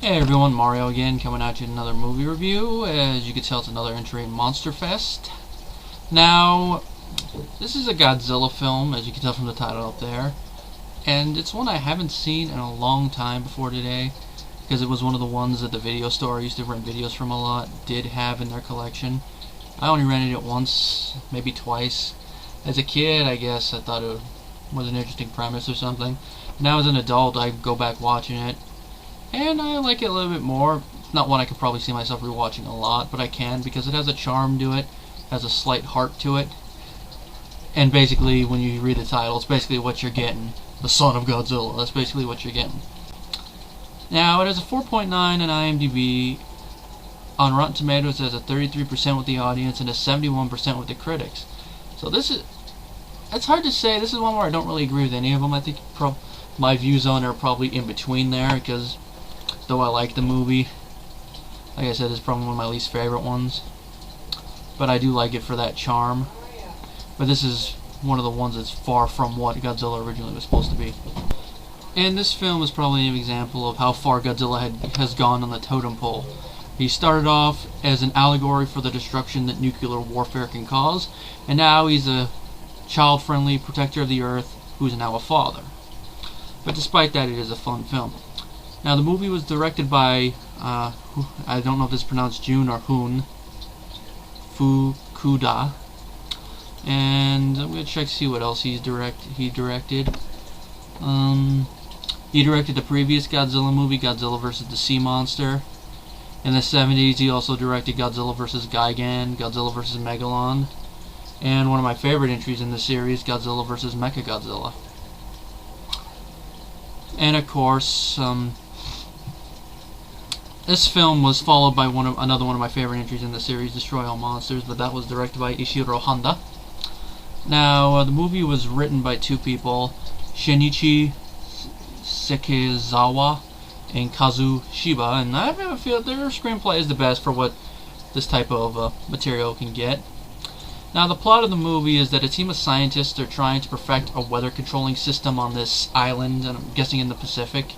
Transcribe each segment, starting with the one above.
Hey everyone, Mario again, coming at you with another movie review. As you can tell, it's another entry in Monster Fest. Now, this is a Godzilla film, as you can tell from the title up there. And it's one I haven't seen in a long time before today, because it was one of the ones that the video store I used to rent videos from a lot did have in their collection. I only rented it once, maybe twice. As a kid, I guess, I thought it was an interesting premise or something. Now as an adult, I go back watching it, and I like it a little bit more. It's not one I could probably see myself rewatching a lot, but I can because it has a charm to it, has a slight heart to it. And basically, when you read the title, it's basically what you're getting. The Son of Godzilla, that's basically what you're getting. Now, it has a 4.9 on IMDb. On Rotten Tomatoes, it has a 33% with the audience and a 71% with the critics. So this is... it's hard to say. This is one where I don't really agree with any of them. I think my views on it are probably in between there, because though I like the movie, like I said, it's probably one of my least favorite ones. But I do like it for that charm. But this is one of the ones that's far from what Godzilla originally was supposed to be. And this film is probably an example of how far Godzilla has gone on the totem pole. He started off as an allegory for the destruction that nuclear warfare can cause, and now he's a child-friendly protector of the Earth who's now a father. But despite that, it is a fun film. Now, the movie was directed by, I don't know if it's pronounced Jun or Jun Fukuda. And I'm going to check to see what else he directed. He directed the previous Godzilla movie, Godzilla vs. the Sea Monster. In the 70s, he also directed Godzilla vs. Gigan, Godzilla vs. Megalon, and one of my favorite entries in the series, Godzilla vs. Mechagodzilla. And of course, this film was followed by another one of my favorite entries in the series, Destroy All Monsters, but that was directed by Ishiro Honda. Now, the movie was written by two people, Shinichi Sekizawa and Kazu Shiba, and I have a feel their screenplay is the best for what this type of material can get. Now, the plot of the movie is that a team of scientists are trying to perfect a weather controlling system on this island, and I'm guessing in the Pacific.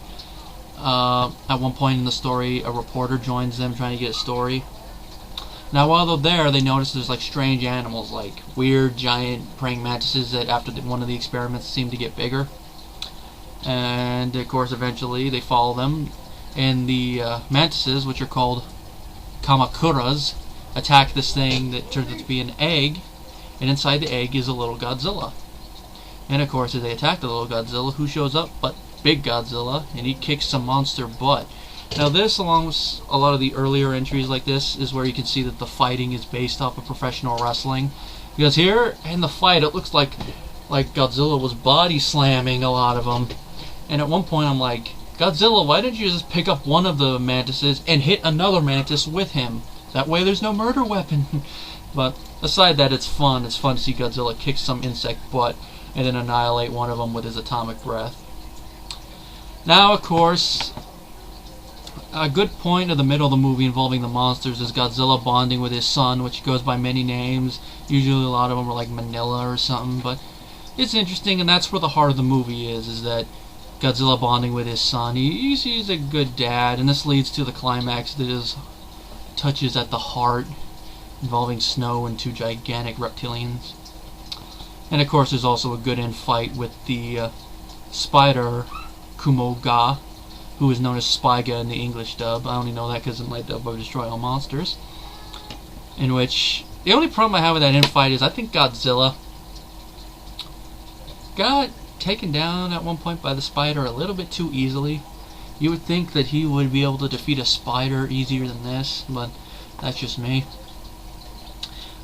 At one point in the story, a reporter joins them trying to get a story. Now, while they're there, they notice there's like strange animals, like weird giant praying mantises that after one of the experiments seem to get bigger. And of course, eventually they follow them, and the mantises, which are called Kamakuras, attack this thing that turns out to be an egg, and inside the egg is a little Godzilla. And of course, as they attack the little Godzilla, who shows up but Big Godzilla, and he kicks some monster butt. Now this, along with a lot of the earlier entries like this, is where you can see that the fighting is based off of professional wrestling. Because here in the fight, it looks like Godzilla was body slamming a lot of them. And at one point I'm like, Godzilla, why didn't you just pick up one of the mantises and hit another mantis with him? That way there's no murder weapon. But aside that, it's fun. It's fun to see Godzilla kick some insect butt and then annihilate one of them with his atomic breath. Now, of course, a good point of the middle of the movie involving the monsters is Godzilla bonding with his son, which goes by many names. Usually a lot of them are like Minilla or something, but it's interesting, and that's where the heart of the movie is that Godzilla bonding with his son. He's a good dad, and this leads to the climax that touches at the heart, involving Snow and two gigantic reptilians. And of course, there's also a good end fight with the spider Kumoga, who is known as Spyga in the English dub. I only know that because in my dub of Destroy All Monsters. In which, the only problem I have with that end fight is I think Godzilla got taken down at one point by the spider a little bit too easily. You would think that he would be able to defeat a spider easier than this, but that's just me.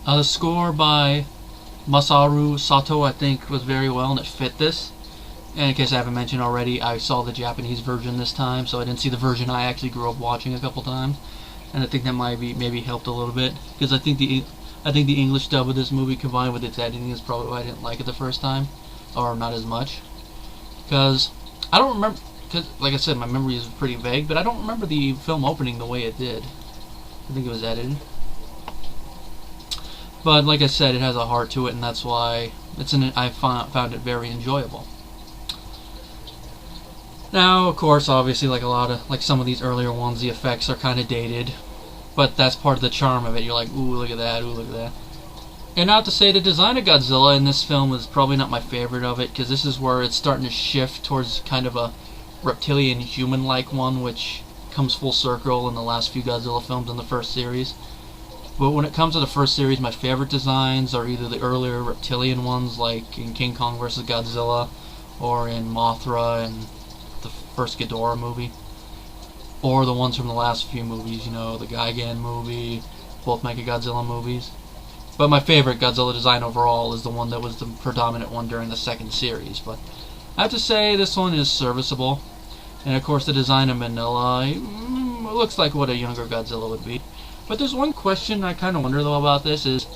The score by Masaru Sato, I think, was very well, and it fit this. And in case I haven't mentioned already, I saw the Japanese version this time, so I didn't see the version I actually grew up watching a couple times. And I think that maybe helped a little bit, because I think the English dub of this movie combined with its editing is probably why I didn't like it the first time, or not as much. Because I don't remember, because like I said, my memory is pretty vague, but I don't remember the film opening the way it did. I think it was edited. But like I said, it has a heart to it, and that's why I found it very enjoyable. Now, of course, obviously, like some of these earlier ones, the effects are kind of dated, but that's part of the charm of it. You're like, ooh, look at that, ooh, look at that. And not to say the design of Godzilla in this film is probably not my favorite of it, because this is where it's starting to shift towards kind of a reptilian human-like one, which comes full circle in the last few Godzilla films in the first series. But when it comes to the first series, my favorite designs are either the earlier reptilian ones, like in King Kong vs. Godzilla, or in Mothra and the first Ghidorah movie, or the ones from the last few movies, you know, the Gigan movie, both Mechagodzilla movies. But my favorite Godzilla design overall is the one that was the predominant one during the second series. But I have to say this one is serviceable. And of course the design of Minilla looks like what a younger Godzilla would be. But there's one question I kind of wonder though about this is,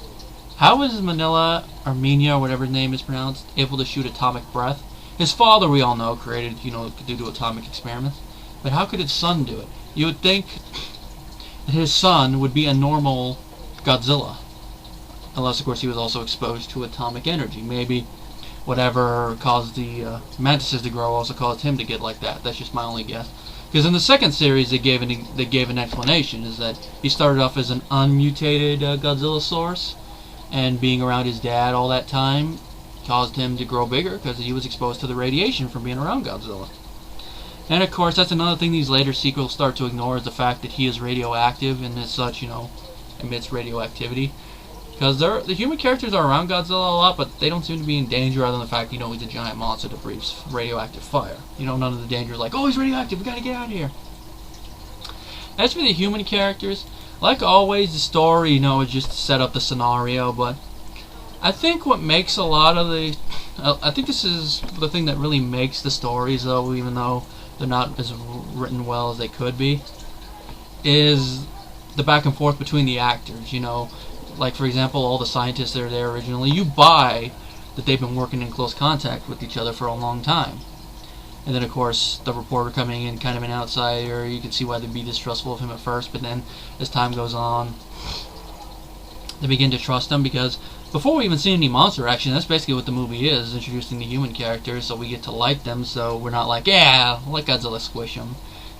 how is Minilla, Armenia, or whatever his name is pronounced, able to shoot atomic breath? His father, we all know, created, you know, due to atomic experiments. But how could his son do it? You would think that his son would be a normal Godzilla. Unless, of course, he was also exposed to atomic energy. Maybe whatever caused the mantises to grow also caused him to get like that. That's just my only guess. Because in the second series, they gave an explanation, is that he started off as an unmutated Godzilla source, and being around his dad all that time caused him to grow bigger because he was exposed to the radiation from being around Godzilla. And of course, that's another thing these later sequels start to ignore, is the fact that he is radioactive and as such, you know, emits radioactivity. Because the human characters are around Godzilla a lot, but they don't seem to be in danger other than the fact, you know, he's a giant monster that breathes radioactive fire. You know, none of the danger is like, oh, he's radioactive, we gotta get out of here. As for the human characters, like always, the story, you know, is just to set up the scenario, but I think what makes a lot of the... I think this is the thing that really makes the stories, though, even though they're not as written well as they could be, is the back and forth between the actors, you know. Like, for example, all the scientists that are there originally, you buy that they've been working in close contact with each other for a long time. And then, of course, the reporter coming in, kind of an outsider, you can see why they'd be distrustful of him at first, but then, as time goes on, they begin to trust him, because before we even see any monster action, that's basically what the movie is, introducing the human characters, so we get to like them, so we're not like, yeah, let Godzilla squish them.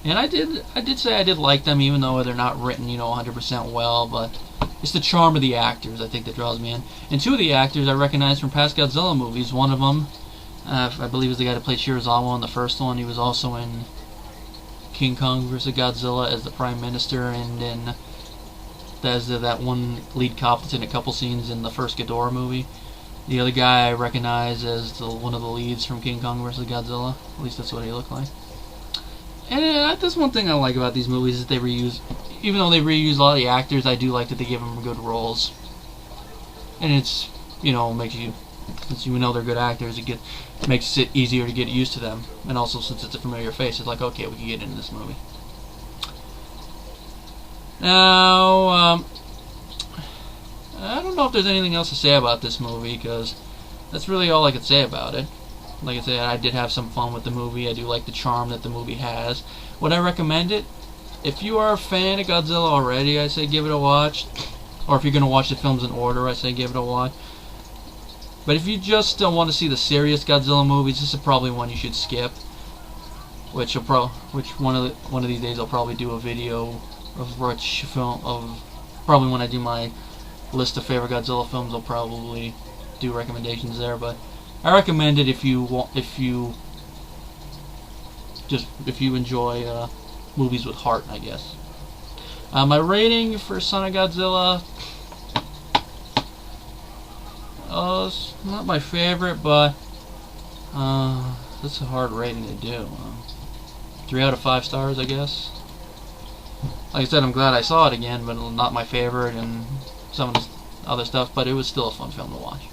And I did say I did like them, even though they're not written, you know, 100% well, but it's the charm of the actors, I think, that draws me in. And two of the actors I recognize from past Godzilla movies. One of them, I believe, is the guy that played Shirazawa in the first one. He was also in King Kong vs. Godzilla as the Prime Minister, and in as that one lead cop that's in a couple scenes in the first Ghidorah movie. The other guy I recognize as one of the leads from King Kong vs. Godzilla. At least that's what he looked like. And that's one thing I like about these movies, is they reuse, even though they reuse a lot of the actors, I do like that they give them good roles. And it's, you know, makes you, since you know they're good actors, makes it easier to get used to them. And also, since it's a familiar face, it's like, okay, we can get into this movie. Now, I don't know if there's anything else to say about this movie, because that's really all I could say about it. Like I said, I did have some fun with the movie. I do like the charm that the movie has. Would I recommend it? If you are a fan of Godzilla already, I say give it a watch. Or if you're going to watch the films in order, I say give it a watch. But if you just want to see the serious Godzilla movies, this is probably one you should skip. Which one of these days I'll probably do a video of which film, probably when I do my list of favorite Godzilla films, I'll probably do recommendations there. But I recommend it if you enjoy movies with heart, I guess. My rating for Son of Godzilla, it's not my favorite, but that's a hard rating to do. 3 out of 5 stars, I guess. Like I said, I'm glad I saw it again, but not my favorite and some of the other stuff, but it was still a fun film to watch.